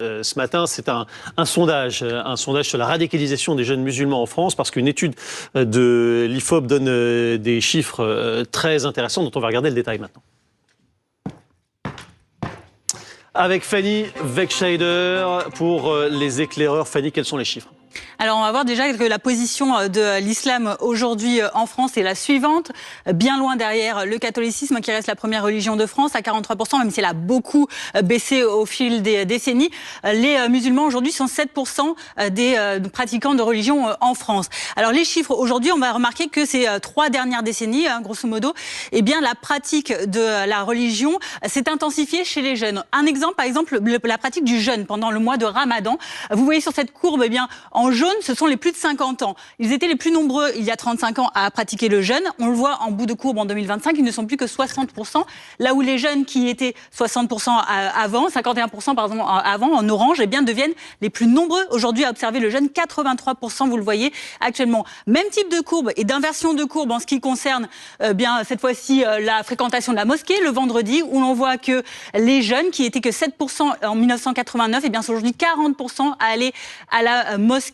Ce matin, c'est un sondage sur la radicalisation des jeunes musulmans en France, parce qu'une étude de l'IFOP donne des chiffres très intéressants dont on va regarder le détail maintenant. Avec Fanny Wegscheider pour les éclaireurs. Fanny, quels sont les chiffres ? Alors, on va voir déjà que la position de l'islam aujourd'hui en France est la suivante. Bien loin derrière le catholicisme, qui reste la première religion de France, à 43%, même si elle a beaucoup baissé au fil des décennies. Les musulmans aujourd'hui sont 7% des pratiquants de religion en France. Alors, les chiffres aujourd'hui, on va remarquer que ces 3 dernières décennies, grosso modo, eh bien, la pratique de la religion s'est intensifiée chez les jeunes. Un exemple, par exemple, la pratique du jeûne pendant le mois de Ramadan. Vous voyez sur cette courbe, eh bien, en jaune, ce sont les plus de 50 ans. Ils étaient les plus nombreux il y a 35 ans à pratiquer le jeûne. On le voit en bout de courbe en 2025, ils ne sont plus que 60%. Là où les jeunes qui étaient 60% avant, 51% par exemple avant, en orange, eh bien, deviennent les plus nombreux aujourd'hui à observer le jeûne. 83%, vous le voyez actuellement. Même type de courbe et d'inversion de courbe en ce qui concerne bien cette fois-ci la fréquentation de la mosquée le vendredi, où l'on voit que les jeunes qui étaient que 7% en 1989, eh bien, sont aujourd'hui 40% à aller à la mosquée.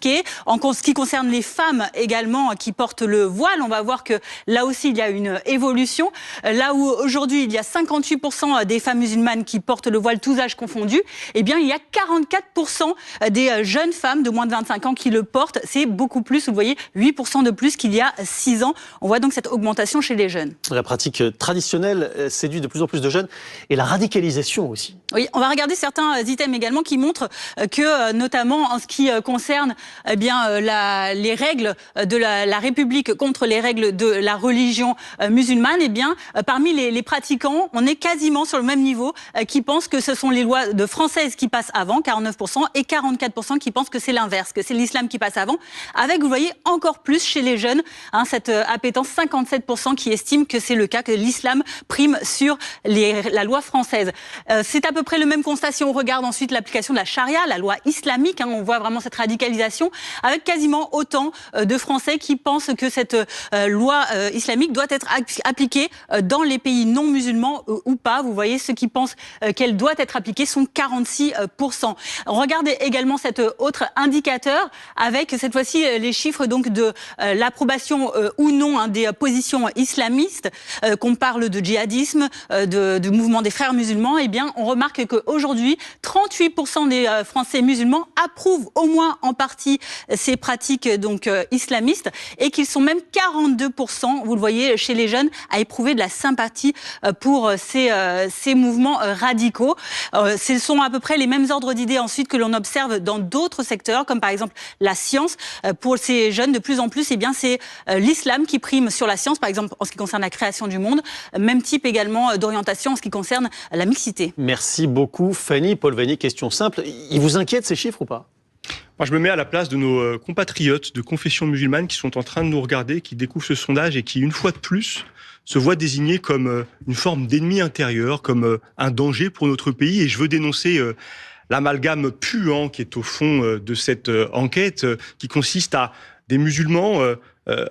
En ce qui concerne les femmes également qui portent le voile, on va voir que là aussi il y a une évolution. Là où aujourd'hui il y a 58% des femmes musulmanes qui portent le voile tous âges confondus, eh bien il y a 44% des jeunes femmes de moins de 25 ans qui le portent. C'est beaucoup plus, vous voyez, 8% de plus qu'il y a 6 ans. On voit donc cette augmentation chez les jeunes. La pratique traditionnelle séduit de plus en plus de jeunes, et la radicalisation aussi. Oui, on va regarder certains items également qui montrent que, notamment en ce qui concerne eh bien, les règles de la République contre les règles de la religion musulmane, eh bien, parmi les pratiquants, on est quasiment sur le même niveau, qui pensent que ce sont les lois françaises qui passent avant, 49%, et 44% qui pensent que c'est l'inverse, que c'est l'islam qui passe avant, avec, vous voyez, encore plus chez les jeunes, cette appétence, 57% qui estiment que c'est le cas, que l'islam prime sur la loi française. C'est à peu près le même constat si on regarde ensuite l'application de la charia, la loi islamique, on voit vraiment cette radicalisation, avec quasiment autant de Français qui pensent que cette loi islamique doit être appliquée dans les pays non musulmans ou pas. Vous voyez, ceux qui pensent qu'elle doit être appliquée sont 46%. Regardez également cet autre indicateur avec cette fois-ci les chiffres donc de l'approbation ou non des positions islamistes, qu'on parle de djihadisme, du mouvement des frères musulmans. Eh bien, on remarque qu'aujourd'hui, 38% des Français musulmans approuvent au moins en partie ces pratiques donc islamistes, et qu'ils sont même 42%, vous le voyez, chez les jeunes, à éprouver de la sympathie pour ces mouvements radicaux. Ce sont à peu près les mêmes ordres d'idées ensuite que l'on observe dans d'autres secteurs, comme par exemple la science. Pour ces jeunes, de plus en plus, eh bien, c'est l'islam qui prime sur la science, par exemple en ce qui concerne la création du monde. Même type également d'orientation en ce qui concerne la mixité. Merci beaucoup, Fanny. Paul Vannier, question simple. Ils vous inquiètent ces chiffres ou pas ? Moi, je me mets à la place de nos compatriotes de confession musulmane qui sont en train de nous regarder, qui découvrent ce sondage et qui, une fois de plus, se voient désignés comme une forme d'ennemi intérieur, comme un danger pour notre pays. Et je veux dénoncer l'amalgame puant qui est au fond de cette enquête, qui consiste à des musulmans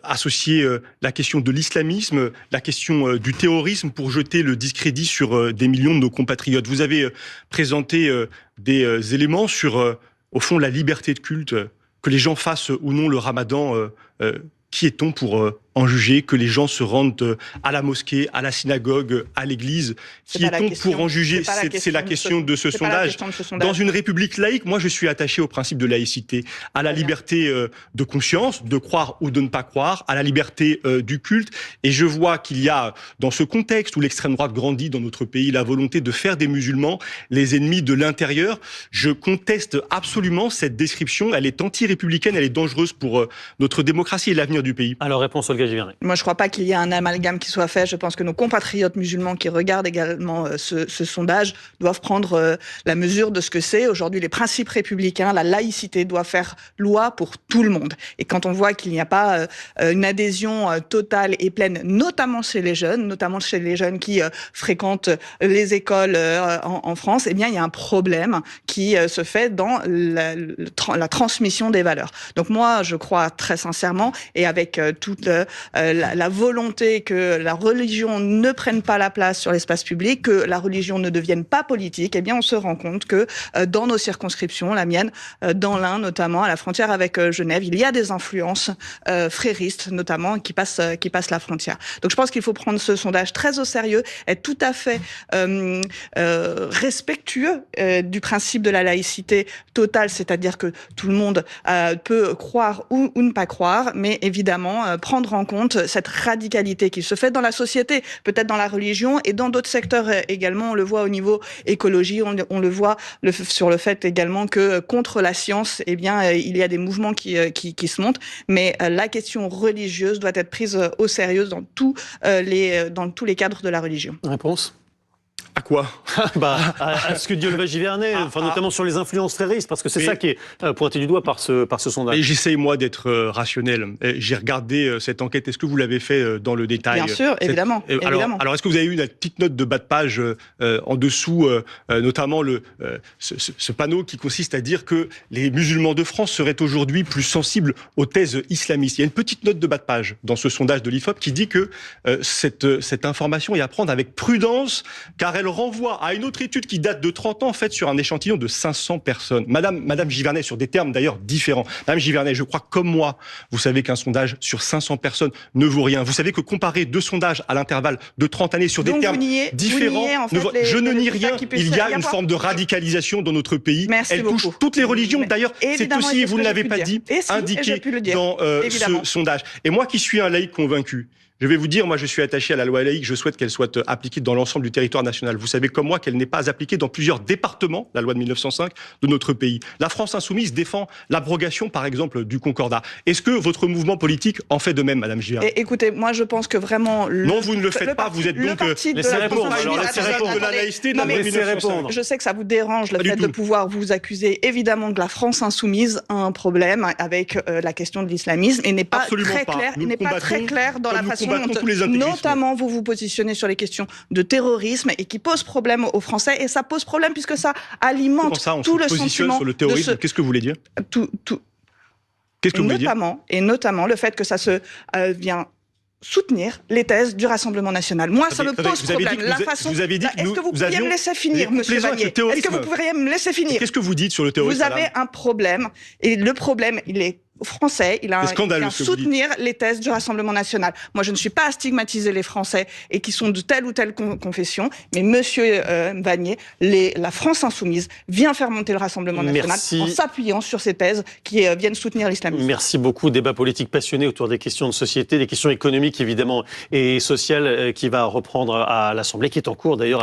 associer la question de l'islamisme, la question du terrorisme pour jeter le discrédit sur des millions de nos compatriotes. Vous avez présenté des éléments sur, au fond, la liberté de culte, que les gens fassent ou non le ramadan. Qui est-on pour en juger que les gens se rendent à la mosquée, à la synagogue, à l'église? Qui est-on pour en juger? C'est la question de ce sondage. Dans une république laïque, moi je suis attaché au principe de laïcité, à la liberté de conscience, de croire ou de ne pas croire, à la liberté du culte. Et je vois qu'il y a, dans ce contexte où l'extrême droite grandit dans notre pays, la volonté de faire des musulmans les ennemis de l'intérieur. Je conteste absolument cette description. Elle est anti-républicaine, elle est dangereuse pour notre démocratie et l'avenir du pays. Alors, réponse Olga Giverny. Moi, je ne crois pas qu'il y ait un amalgame qui soit fait. Je pense que nos compatriotes musulmans qui regardent également ce sondage doivent prendre la mesure de ce que c'est. Aujourd'hui, les principes républicains, la laïcité doit faire loi pour tout le monde. Et quand on voit qu'il n'y a pas une adhésion totale et pleine, notamment chez les jeunes qui fréquentent les écoles en France, eh bien, il y a un problème qui se fait dans la transmission des valeurs. Donc moi, je crois très sincèrement, et avec toute la volonté que la religion ne prenne pas la place sur l'espace public, que la religion ne devienne pas politique, eh bien on se rend compte que dans nos circonscriptions, la mienne, dans l'Ain notamment, à la frontière avec Genève, il y a des influences fréristes notamment qui passent la frontière. Donc je pense qu'il faut prendre ce sondage très au sérieux, être tout à fait respectueux du principe de la laïcité totale, c'est-à-dire que tout le monde peut croire ou ne pas croire, mais évidemment prendre en compte cette radicalité qui se fait dans la société, peut-être dans la religion et dans d'autres secteurs également. On le voit au niveau écologie, on le voit sur le fait également que contre la science, eh bien, il y a des mouvements qui se montent, mais la question religieuse doit être prise au sérieux dans tous les cadres de la religion. Réponse ? À quoi? À ce que dit Olivier Givernet, notamment sur les influences fréristes, parce que c'est ça qui est pointé du doigt par ce sondage. Et j'essaye, moi, d'être rationnel. J'ai regardé cette enquête. Est-ce que vous l'avez fait dans le détail? Bien sûr, évidemment. Alors, est-ce que vous avez eu une petite note de bas de page en dessous, notamment ce panneau qui consiste à dire que les musulmans de France seraient aujourd'hui plus sensibles aux thèses islamistes? Il y a une petite note de bas de page dans ce sondage de l'IFOP qui dit que cette information est à prendre avec prudence, car elle renvoie à une autre étude qui date de 30 ans, faite sur un échantillon de 500 personnes. Madame Givernet, sur des termes d'ailleurs différents. Madame Givernet, je crois comme moi, vous savez qu'un sondage sur 500 personnes ne vaut rien. Vous savez que comparer deux sondages à l'intervalle de 30 années sur des termes différents, je ne nie rien. Il y a une forme de radicalisation dans notre pays. Elle touche toutes les religions. D'ailleurs, c'est aussi, vous ne l'avez pas dit, indiqué dans ce sondage. Et moi qui suis un laïc convaincu, je vais vous dire, moi je suis attaché à la loi laïque, je souhaite qu'elle soit appliquée dans l'ensemble du territoire national. Vous savez comme moi qu'elle n'est pas appliquée dans plusieurs départements, la loi de 1905, de notre pays. La France insoumise défend l'abrogation, par exemple, du Concordat. Est-ce que votre mouvement politique en fait de même, Madame Givernet? Écoutez, moi je pense que vraiment... Non, vous ne le faites pas, vous êtes donc... Laissez répondre, de la laïcité de la loi de 1905. Je sais que ça vous dérange le fait de pouvoir vous accuser évidemment que la France insoumise a un problème avec la question de l'islamisme et n'est pas très clair dans la façon notamment vous positionnez sur les questions de terrorisme et qui pose problème aux Français, et ça pose problème puisque ça alimente tout le sentiment sur le terrorisme. Qu'est-ce que vous voulez dire? Qu'est-ce que vous voulez dire? Notamment le fait que ça se vient soutenir les thèses du Rassemblement national. Moi, ça me pose problème. Est-ce que vous pourriez me laisser finir, Monsieur Vanier? Est-ce que vous pourriez me laisser finir? Qu'est-ce que vous dites sur le terrorisme? Vous avez un problème, et le problème, il est français, il a soutenir les thèses du Rassemblement national. Moi, je ne suis pas à stigmatiser les Français et qui sont de telle ou telle confession, mais Monsieur Vanier, la France insoumise vient faire monter le Rassemblement national en s'appuyant sur ces thèses qui viennent soutenir l'islamisme. Merci beaucoup. Débat politique passionné autour des questions de société, des questions économiques évidemment et sociales qui va reprendre à l'Assemblée, qui est en cours d'ailleurs